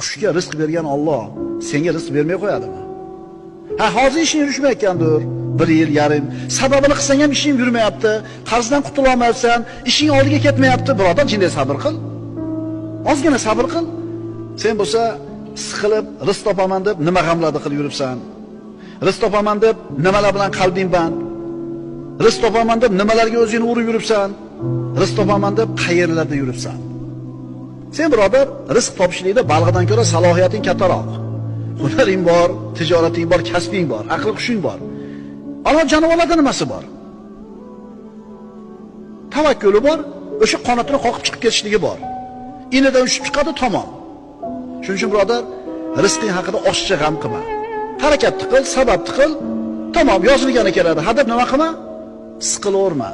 qushga rizq bergan Alloh senga rizq bermay qo'yadimi? Ha, hozir ishing yurishmayotgandir. 1 yil yarim. Sababini qilsang ham ishing yurmayapti. Qarzdan qutula olmayapsan, ishing oldiga ketmayapti. Birodar, jinday sabr qil. Ozgina sabr qil. Sen bo'lsa siqilib rizq topaman deb nima g'amlarni qilib yuribsan? Rizq topaman deb nimalar bilan qalbing band? Rizq topaman deb nimalarga o'zingni urib yuribsan? Rizq topaman deb qayerlarda yuribsan? Sen birodar, rizq topishlikda balg'idan ko'ra salohiyating kattaroq. Hunaring bor, tijorating bor, kasbing bor, aql hushing bor. Alloh jonivorlarda nimasi bor? Tavakkuli bor, o'sha qanotini qoqib chiqib ketishligi bor. Inidan ushib chiqadi tamom. Shuning uchun birodar, rizqing haqida oshiqcha g'am qilma. Harakat qil, sabab qil, tamom yozilgani keladi. Hadab nima qilma? Siqilaverma.